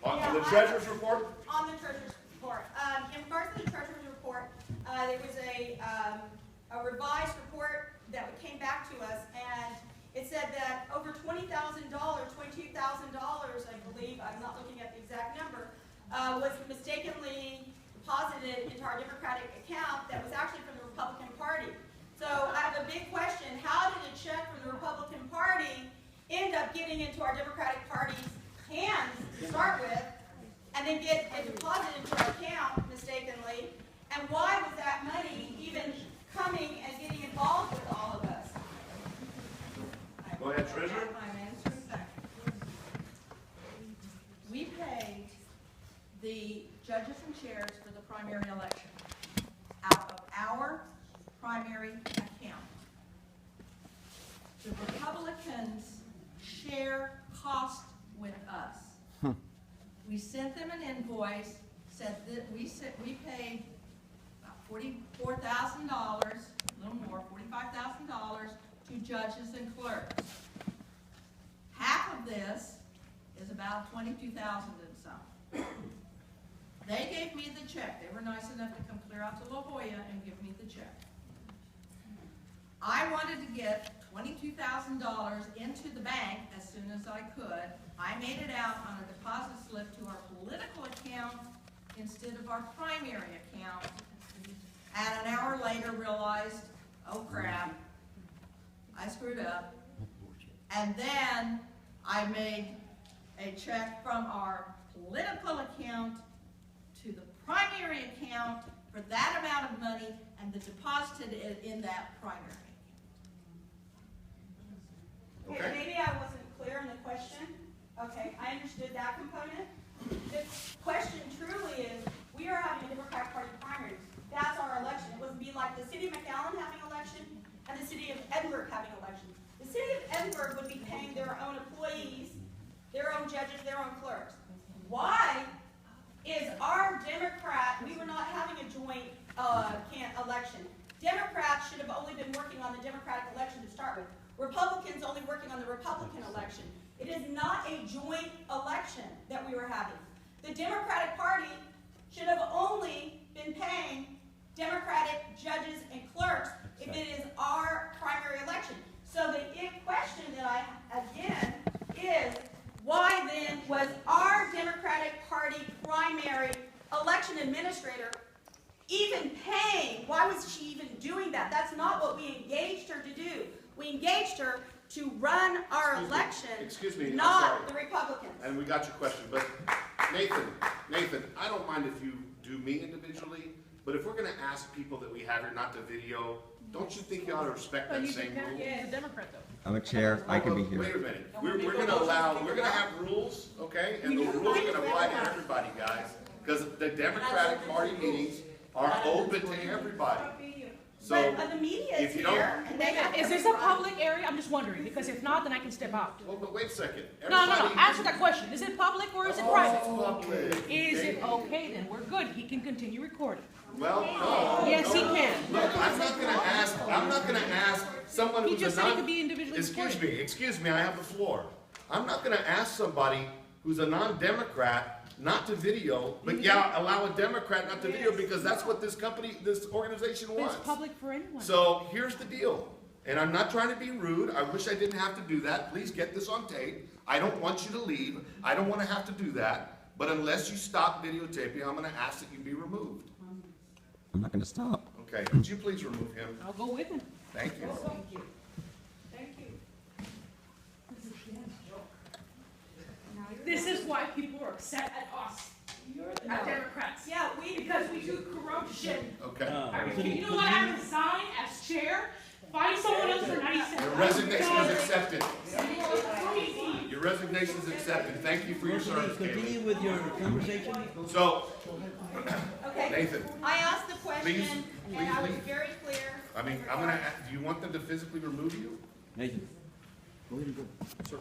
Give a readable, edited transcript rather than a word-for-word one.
On the treasurer's report? On the treasurer's report. In regards to the treasurer's report, there was a revised report that came back to us, and it said that over $20,000, $22,000, I believe, I'm not looking at the exact number, was mistakenly deposited into our Democratic account that was actually from the Republican Party. So I have a big question. How did a check from the Republican Party end up getting into our Democratic Party's hands to start with, and then get a deposit into our account mistakenly? And why was that money even coming and getting involved with all of us? Go ahead, Treasurer. I'm answering back. We paid the judges and chairs for the primary election out of our primary account. The Republicans share cost with us. We sent them an invoice, said that we paid about $44,000, a little more, $45,000 to judges and clerks. Half of this is about $22,000 and some. They gave me the check. They were nice enough to come clear out to La Jolla and give me the check. I wanted to get $22,000 into the bank as soon as I could. I made it out on a deposit slip to our political account instead of our primary account. And an hour later realized, oh crap, I screwed up. And then I made a check from our political account to the primary account for that amount of money and deposited it in that primary account. Okay, maybe I wasn't clear in the question. Okay, I understood that component. The question truly is, we are having a Democratic Party primaries. That's our election. It would be like the city of McAllen having election and the city of Edinburgh having election. The city of Edinburgh would be paying their own employees, their own judges, their own clerks. Why is our Democrat, we were not having a joint election. Democrats should have only been working on the Democratic election to start with. Republicans only working on the Republican election. It is not a joint election that we were having. The Democratic Party should have only been paying Democratic judges and clerks if it is our primary election. So the question that I have again is, why then was our Democratic Party primary election administrator even paying? Why was she even doing that? That's not what we engaged her to do. We engaged her to run our election, not the Republicans. And we got your question, but Nathan, I don't mind if you do me individually, but if we're going to ask people that we have here not to video, don't you think you ought to respect that same rule? Yeah, Democrat though. I'm a chair. I can be here. Wait a minute. We're going to have rules, okay? And the rules are going to apply to everybody, guys, because the Democratic Party meetings are open to everybody. So but the media if is you don't, here, and they got Is this a public area? I'm just wondering, because if not, then I can step out. well, but wait a second. No, Everybody- answer that question. Is it public or is it private? It's public. Is it okay then? We're good. He can continue recording. Well, no. Yes, he can. Look, I'm not going to ask someone He who's just a said he could be individually recorded. Excuse me, I have the floor. I'm not going to ask somebody who's a non-Democrat not to video, but yeah, allow a Democrat not to video because that's what this organization But wants. it's public for anyone. So here's the deal, and I'm not trying to be rude. I wish I didn't have to do that. Please get this on tape. I don't want you to leave. I don't want to have to do that. But unless you stop videotaping, I'm going to ask that you be removed. I'm not going to stop. Okay, would you please remove him? I'll go with him. Thank you. Thank you. Thank you. This is why people are upset at us. At Democrats. Yeah, Because we do corruption. Okay. I mean, you know what? I resign as chair. Find someone else for 90 seconds. Your resignation is accepted. You are crazy. Your resignation is accepted. Thank you for your service, Continue Kaylee. with your conversation. So, Okay. Nathan, I asked the question, Please, and I was leave. very clear. I mean, do you want them to physically remove you? Nathan, go ahead and go. Sir.